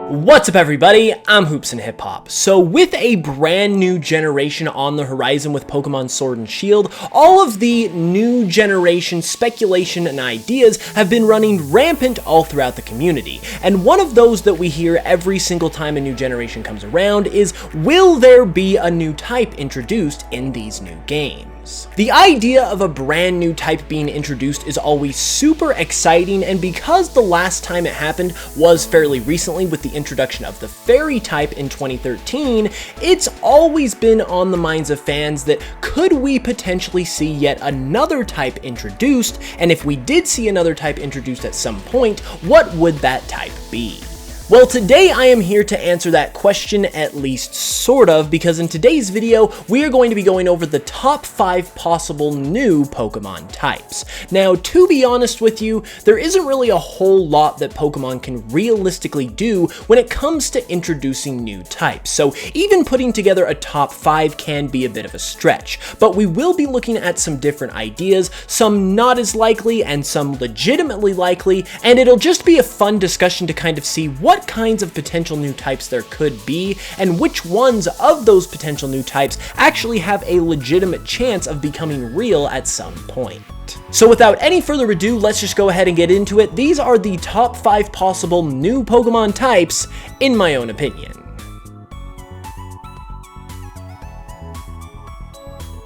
What's up everybody, I'm HoopsandHipHop. So with a brand new generation on the horizon with Pokemon Sword and Shield, all of the new generation speculation and ideas have been running rampant all throughout the community. And one of those that we hear every single time a new generation comes around is, will there be a new type introduced in these new games? The idea of a brand new type being introduced is always super exciting, and because the last time it happened was fairly recently with the introduction of the Fairy type in 2013, it's always been on the minds of fans that could we potentially see yet another type introduced, and if we did see another type introduced at some point, what would that type be? Well, today I am here to answer that question, at least sort of, because in today's video, we are going to be going over the top 5 possible new Pokemon types. Now, to be honest with you, there isn't really a whole lot that Pokemon can realistically do when it comes to introducing new types, so even putting together a top 5 can be a bit of a stretch. But we will be looking at some different ideas, some not as likely and some legitimately likely, and it'll just be a fun discussion to kind of see what kinds of potential new types there could be, and which ones of those potential new types actually have a legitimate chance of becoming real at some point. So without any further ado, let's just go ahead and get into it. These are the top 5 possible new Pokemon types, in my own opinion.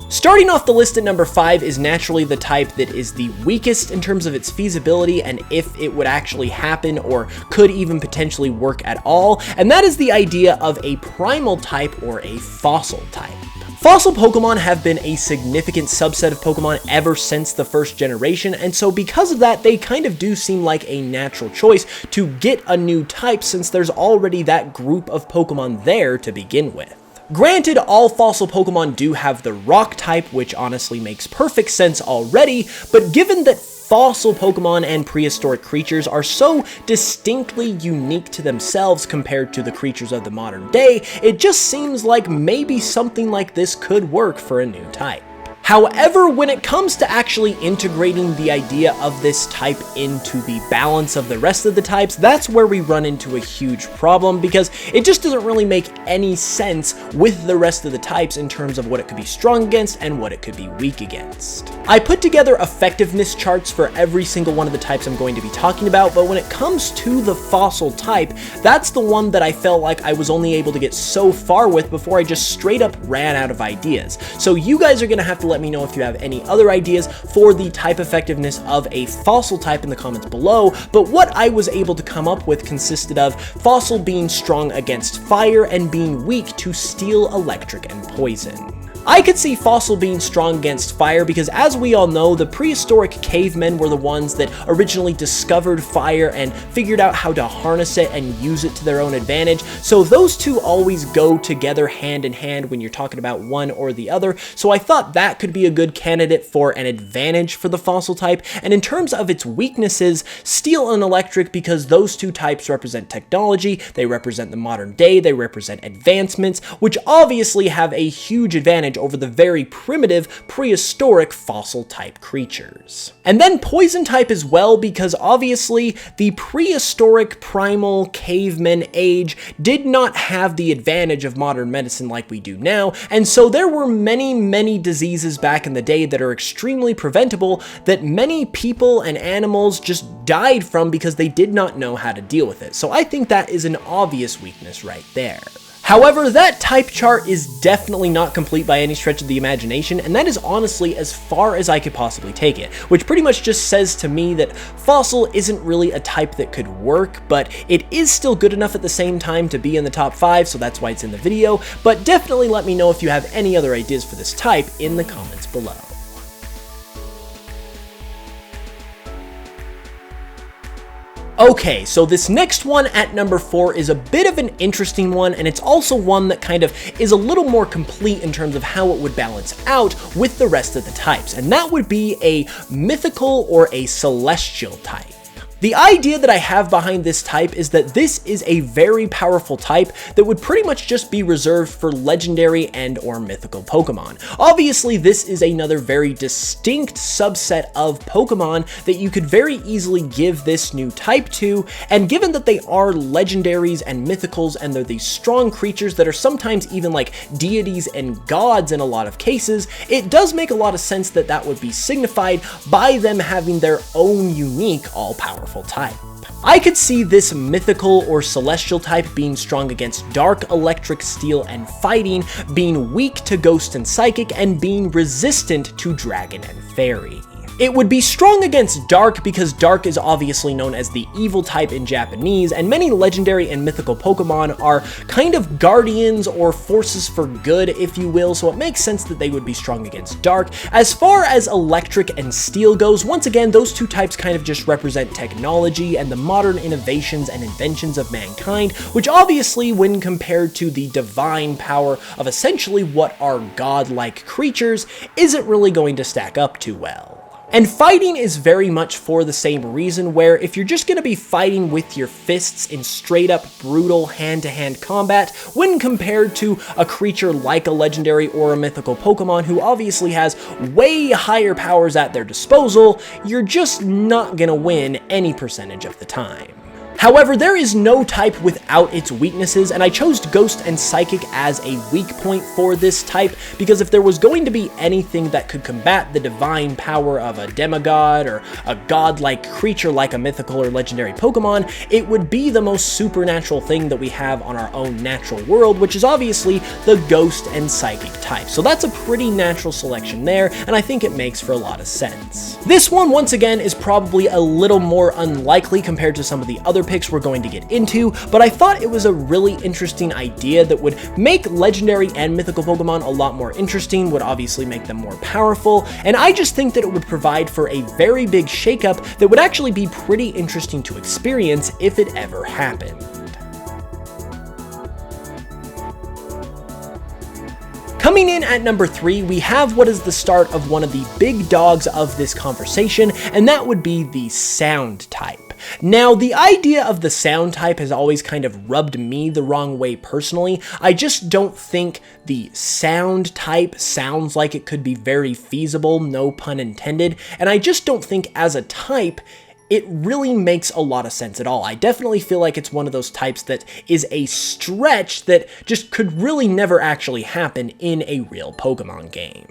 Starting off the list at number 5 is naturally the type that is the weakest in terms of its feasibility and if it would actually happen or could even potentially work at all, and that is the idea of a primal type or a fossil type. Fossil Pokemon have been a significant subset of Pokemon ever since the first generation, and so because of that, they kind of do seem like a natural choice to get a new type since there's already that group of Pokemon there to begin with. Granted, all fossil Pokemon do have the rock type, which honestly makes perfect sense already, but given that fossil Pokemon and prehistoric creatures are so distinctly unique to themselves compared to the creatures of the modern day, it just seems like maybe something like this could work for a new type. However, when it comes to actually integrating the idea of this type into the balance of the rest of the types, that's where we run into a huge problem, because it just doesn't really make any sense with the rest of the types in terms of what it could be strong against and what it could be weak against. I put together effectiveness charts for every single one of the types I'm going to be talking about, but when it comes to the fossil type, that's the one that I felt like I was only able to get so far with before I just straight up ran out of ideas. So you guys are going to have to let me know if you have any other ideas for the type effectiveness of a fossil type in the comments below, but what I was able to come up with consisted of fossil being strong against fire and being weak to steel, electric, and poison. I could see fossil being strong against fire because, as we all know, the prehistoric cavemen were the ones that originally discovered fire and figured out how to harness it and use it to their own advantage, so those two always go together hand in hand when you're talking about one or the other, so I thought that could be a good candidate for an advantage for the fossil type. And in terms of its weaknesses, steel and electric, because those two types represent technology, they represent the modern day, they represent advancements, which obviously have a huge advantage over the very primitive prehistoric fossil type creatures. And then poison type as well, because obviously the prehistoric primal caveman age did not have the advantage of modern medicine like we do now, and so there were many diseases back in the day that are extremely preventable that many people and animals just died from because they did not know how to deal with it. So I think that is an obvious weakness right there. However, that type chart is definitely not complete by any stretch of the imagination, and that is honestly as far as I could possibly take it, which pretty much just says to me that fossil isn't really a type that could work, but it is still good enough at the same time to be in the top 5, so that's why it's in the video. But definitely let me know if you have any other ideas for this type in the comments below. Okay, so this next one at number 4 is a bit of an interesting one, and it's also one that kind of is a little more complete in terms of how it would balance out with the rest of the types, and that would be a mythical or a celestial type. The idea that I have behind this type is that this is a very powerful type that would pretty much just be reserved for legendary and or mythical Pokemon. Obviously, this is another very distinct subset of Pokemon that you could very easily give this new type to, and given that they are legendaries and mythicals and they're these strong creatures that are sometimes even like deities and gods in a lot of cases, it does make a lot of sense that that would be signified by them having their own unique all-powerful type. I could see this mythical or celestial type being strong against dark, electric, steel, and fighting, being weak to ghost and psychic, and being resistant to dragon and fairy. It would be strong against Dark because Dark is obviously known as the evil type in Japanese, and many legendary and mythical Pokemon are kind of guardians or forces for good, if you will, so it makes sense that they would be strong against Dark. As far as Electric and Steel goes, once again, those two types kind of just represent technology and the modern innovations and inventions of mankind, which obviously, when compared to the divine power of essentially what are godlike creatures, isn't really going to stack up too well. And fighting is very much for the same reason, where if you're just going to be fighting with your fists in straight up brutal hand-to-hand combat, when compared to a creature like a legendary or a mythical Pokemon who obviously has way higher powers at their disposal, you're just not going to win any percentage of the time. However, there is no type without its weaknesses, and I chose Ghost and Psychic as a weak point for this type, because if there was going to be anything that could combat the divine power of a demigod or a godlike creature like a mythical or legendary Pokemon, it would be the most supernatural thing that we have on our own natural world, which is obviously the Ghost and Psychic type. So that's a pretty natural selection there, and I think it makes for a lot of sense. This one, once again, is probably a little more unlikely compared to some of the other picks we're going to get into, but I thought it was a really interesting idea that would make legendary and mythical Pokemon a lot more interesting, would obviously make them more powerful, and I just think that it would provide for a very big shakeup that would actually be pretty interesting to experience if it ever happened. Coming in at number 3, we have what is the start of one of the big dogs of this conversation, and that would be the Sound type. Now, the idea of the Sound type has always kind of rubbed me the wrong way personally. I just don't think the Sound type sounds like it could be very feasible, no pun intended, and I just don't think as a type it really makes a lot of sense at all. I definitely feel like it's one of those types that is a stretch that just could really never actually happen in a real Pokemon game.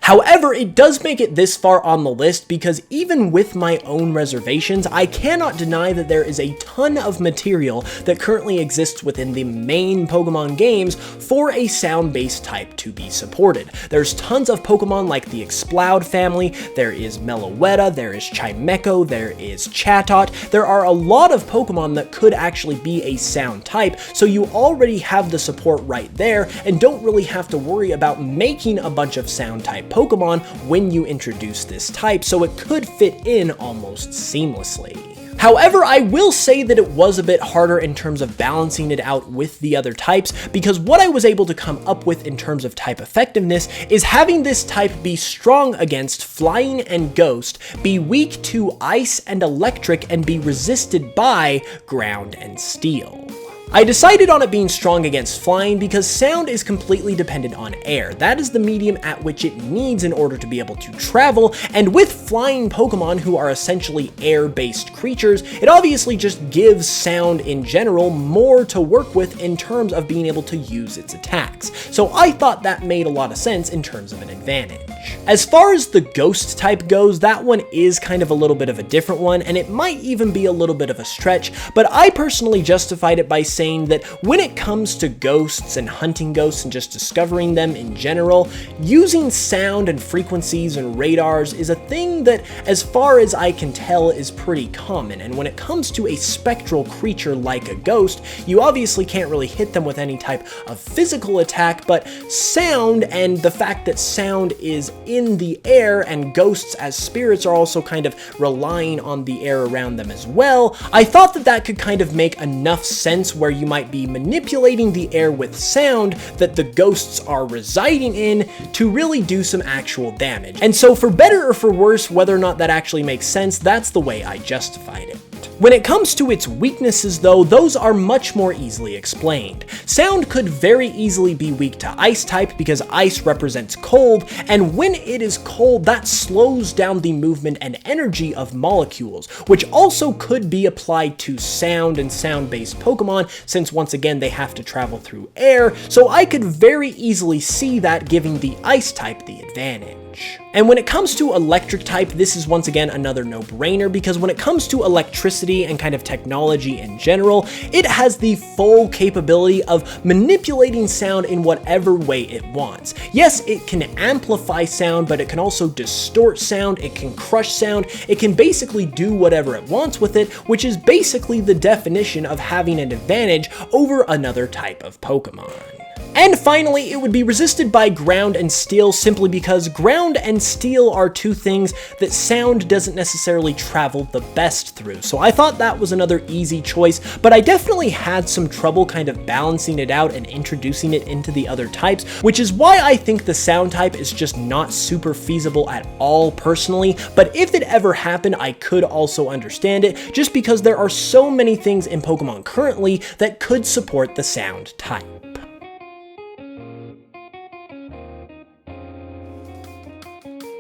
However, it does make it this far on the list because even with my own reservations, I cannot deny that there is a ton of material that currently exists within the main Pokemon games for a sound-based type to be supported. There's tons of Pokemon like the Exploud family, there is Meloetta, there is Chimecho, there is Chatot. There are a lot of Pokemon that could actually be a sound type, so you already have the support right there and don't really have to worry about making a bunch of sound type Pokemon when you introduce this type, so it could fit in almost seamlessly. However, I will say that it was a bit harder in terms of balancing it out with the other types, because what I was able to come up with in terms of type effectiveness is having this type be strong against Flying and Ghost, be weak to Ice and Electric, and be resisted by Ground and Steel. I decided on it being strong against Flying because Sound is completely dependent on air. That is the medium at which it needs in order to be able to travel, and with flying Pokemon who are essentially air-based creatures, it obviously just gives Sound in general more to work with in terms of being able to use its attacks. So I thought that made a lot of sense in terms of an advantage. As far as the Ghost type goes, that one is kind of a little bit of a different one, and it might even be a little bit of a stretch, but I personally justified it by saying that when it comes to ghosts and hunting ghosts and just discovering them in general, using sound and frequencies and radars is a thing that, as far as I can tell, is pretty common. And when it comes to a spectral creature like a ghost, you obviously can't really hit them with any type of physical attack, but sound, and the fact that sound is in the air and ghosts as spirits are also kind of relying on the air around them as well, I thought that that could kind of make enough sense where you might be manipulating the air with sound that the ghosts are residing in to really do some actual damage. And so for better or for worse, whether or not that actually makes sense, that's the way I justified it. When it comes to its weaknesses though, those are much more easily explained. Sound could very easily be weak to Ice type because Ice represents cold, and when it is cold, that slows down the movement and energy of molecules, which also could be applied to Sound and Sound-based Pokemon, since once again they have to travel through air, so I could very easily see that giving the Ice type the advantage. And when it comes to Electric type, this is once again another no-brainer, because when it comes to electricity and kind of technology in general, it has the full capability of manipulating sound in whatever way it wants. Yes, it can amplify sound, but it can also distort sound, it can crush sound, it can basically do whatever it wants with it, which is basically the definition of having an advantage over another type of Pokemon. And finally, it would be resisted by Ground and Steel simply because Ground and Steel are two things that Sound doesn't necessarily travel the best through. So I thought that was another easy choice, but I definitely had some trouble kind of balancing it out and introducing it into the other types, which is why I think the Sound type is just not super feasible at all personally. But if it ever happened, I could also understand it, just because there are so many things in Pokemon currently that could support the Sound type.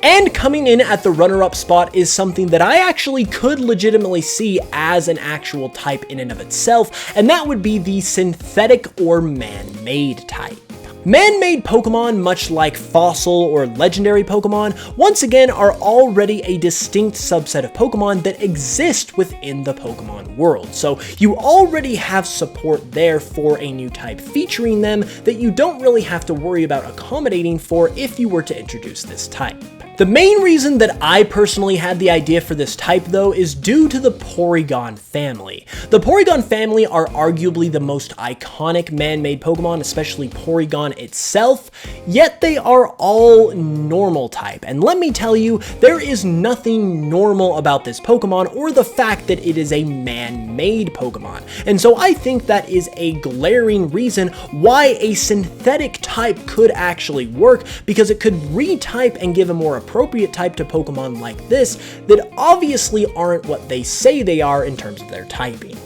And coming in at the runner-up spot is something that I actually could legitimately see as an actual type in and of itself, and that would be the synthetic or man-made type. Man-made Pokemon, much like fossil or legendary Pokemon, once again are already a distinct subset of Pokemon that exist within the Pokemon world. So you already have support there for a new type featuring them that you don't really have to worry about accommodating for if you were to introduce this type. The main reason that I personally had the idea for this type though is due to the Porygon family. The Porygon family are arguably the most iconic man-made Pokemon, especially Porygon itself, yet they are all normal type. And let me tell you, there is nothing normal about this Pokemon or the fact that it is a man-made Pokemon. And so I think that is a glaring reason why a synthetic type could actually work, because it could retype and give a more appropriate type to Pokemon like this that obviously aren't what they say they are in terms of their typing.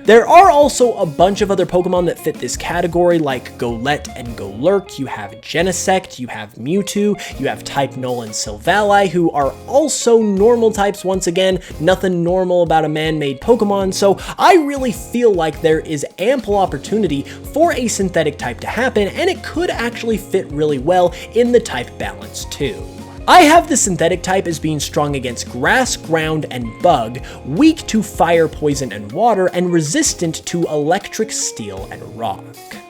There are also a bunch of other Pokemon that fit this category, like Golett and Golurk. You have Genesect, you have Mewtwo, you have Type Null and Silvally, who are also normal types. Once again, nothing normal about a man-made Pokemon, so I really feel like there is ample opportunity for a synthetic type to happen, and it could actually fit really well in the type balance too. I have the synthetic type as being strong against grass, ground, and bug, weak to fire, poison, and water, and resistant to electric, steel, and rock.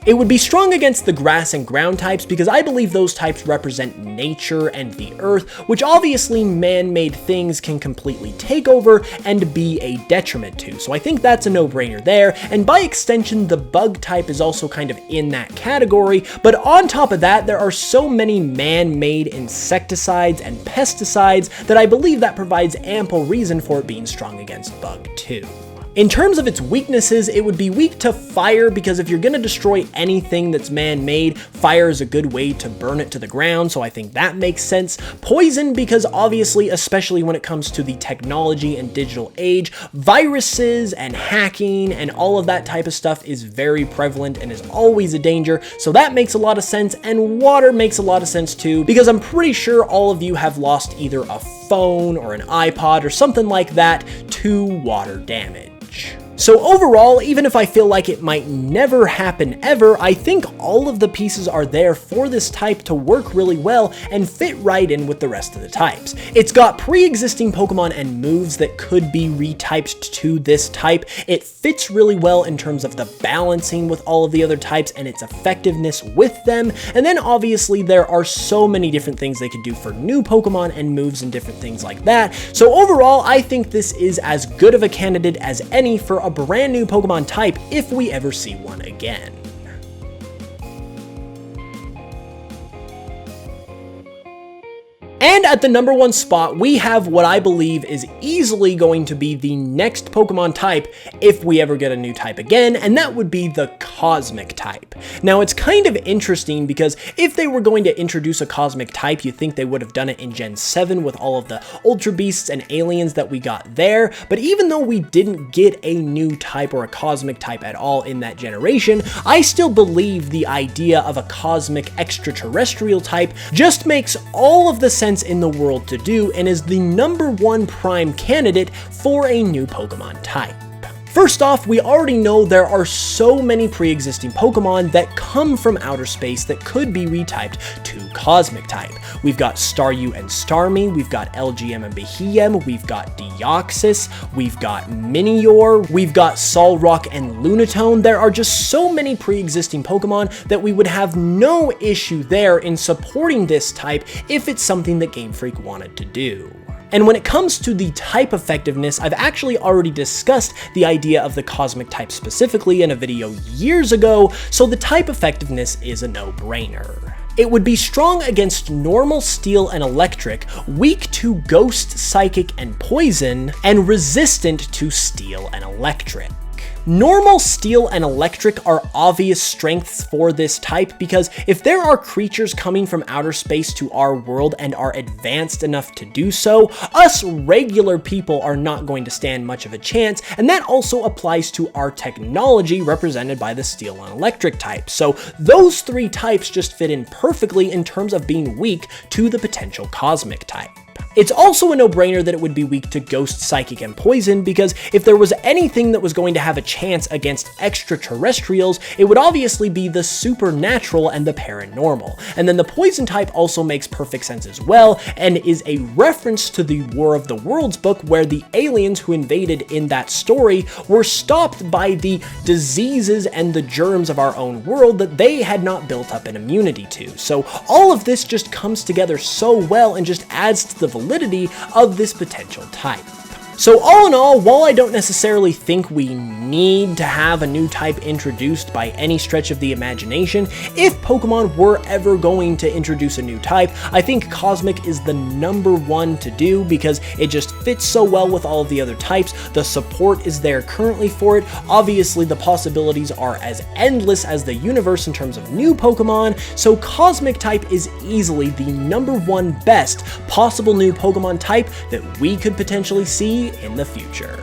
It would be strong against the grass and ground types because I believe those types represent nature and the earth, which obviously man-made things can completely take over and be a detriment to. So I think that's a no-brainer there, and by extension, the bug type is also kind of in that category, but on top of that, there are so many man-made insecticides and pesticides that I believe that provides ample reason for it being strong against bug too. In terms of its weaknesses, it would be weak to fire because if you're going to destroy anything that's man-made, fire is a good way to burn it to the ground, so I think that makes sense. Poison because obviously, especially when it comes to the technology and digital age, viruses and hacking and all of that type of stuff is very prevalent and is always a danger, so that makes a lot of sense. And water makes a lot of sense too, because I'm pretty sure all of you have lost either a phone or an iPod or something like that to water damage. So overall, even if I feel like it might never happen ever, I think all of the pieces are there for this type to work really well and fit right in with the rest of the types. It's got pre-existing Pokemon and moves that could be retyped to this type. It fits really well in terms of the balancing with all of the other types and its effectiveness with them. And then obviously there are so many different things they could do for new Pokemon and moves and different things like that. So overall, I think this is as good of a candidate as any for a brand new Pokemon type if we ever see one again. And at the number 1 spot, we have what I believe is easily going to be the next Pokemon type if we ever get a new type again, and that would be the Cosmic Type. Now, it's kind of interesting because if they were going to introduce a Cosmic Type, you'd think they would have done it in Gen 7 with all of the Ultra Beasts and aliens that we got there, but even though we didn't get a new type or a Cosmic Type at all in that generation, I still believe the idea of a Cosmic Extraterrestrial type just makes all of the sense in the world to do and is the number 1 prime candidate for a new Pokemon type. First off, we already know there are so many pre-existing Pokemon that come from outer space that could be retyped to Cosmic Type. We've got Staryu and Starmie, we've got LGM and Behem, we've got Deoxys, we've got Minior, we've got Solrock and Lunatone. There are just so many pre-existing Pokemon that we would have no issue there in supporting this type if it's something that Game Freak wanted to do. And when it comes to the type effectiveness, I've actually already discussed the idea of the Cosmic Type specifically in a video years ago, so the type effectiveness is a no-brainer. It would be strong against normal Steel and Electric, weak to Ghost, Psychic, and Poison, and resistant to Steel and Electric. Normal Steel and Electric are obvious strengths for this type because if there are creatures coming from outer space to our world and are advanced enough to do so, us regular people are not going to stand much of a chance, and that also applies to our technology represented by the Steel and Electric type. So those 3 types just fit in perfectly in terms of being weak to the potential Cosmic Type. It's also a no-brainer that it would be weak to Ghost, Psychic, and Poison because if there was anything that was going to have a chance against extraterrestrials, it would obviously be the supernatural and the paranormal. And then the Poison type also makes perfect sense as well and is a reference to the War of the Worlds book where the aliens who invaded in that story were stopped by the diseases and the germs of our own world that they had not built up an immunity to. So all of this just comes together so well and just adds to the validity of this potential type. So all in all, while I don't necessarily think we need to have a new type introduced by any stretch of the imagination, if Pokemon were ever going to introduce a new type, I think Cosmic is the number 1 to do because it just fits so well with all of the other types. The support is there currently for it. Obviously, the possibilities are as endless as the universe in terms of new Pokemon, so Cosmic Type is easily the number 1 best possible new Pokemon type that we could potentially see in the future.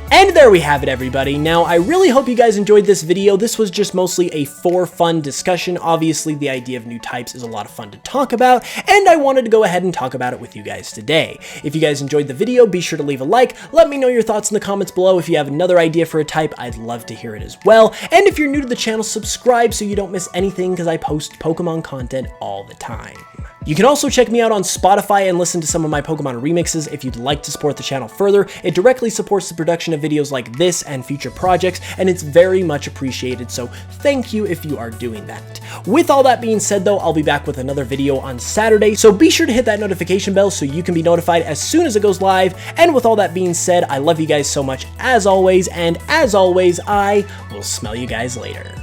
And there we have it, everybody. Now, I really hope you guys enjoyed this video. This was just mostly a for fun discussion. Obviously, the idea of new types is a lot of fun to talk about, and I wanted to go ahead and talk about it with you guys today. If you guys enjoyed the video, be sure to leave a like. Let me know your thoughts in the comments below. If you have another idea for a type, I'd love to hear it as well. And if you're new to the channel, subscribe so you don't miss anything because I post Pokemon content all the time. You can also check me out on Spotify and listen to some of my Pokemon remixes if you'd like to support the channel further. It directly supports the production of videos like this and future projects, and it's very much appreciated, so thank you if you are doing that. With all that being said though, I'll be back with another video on Saturday, so be sure to hit that notification bell so you can be notified as soon as it goes live. And with all that being said, I love you guys so much as always, and as always, I will smell you guys later.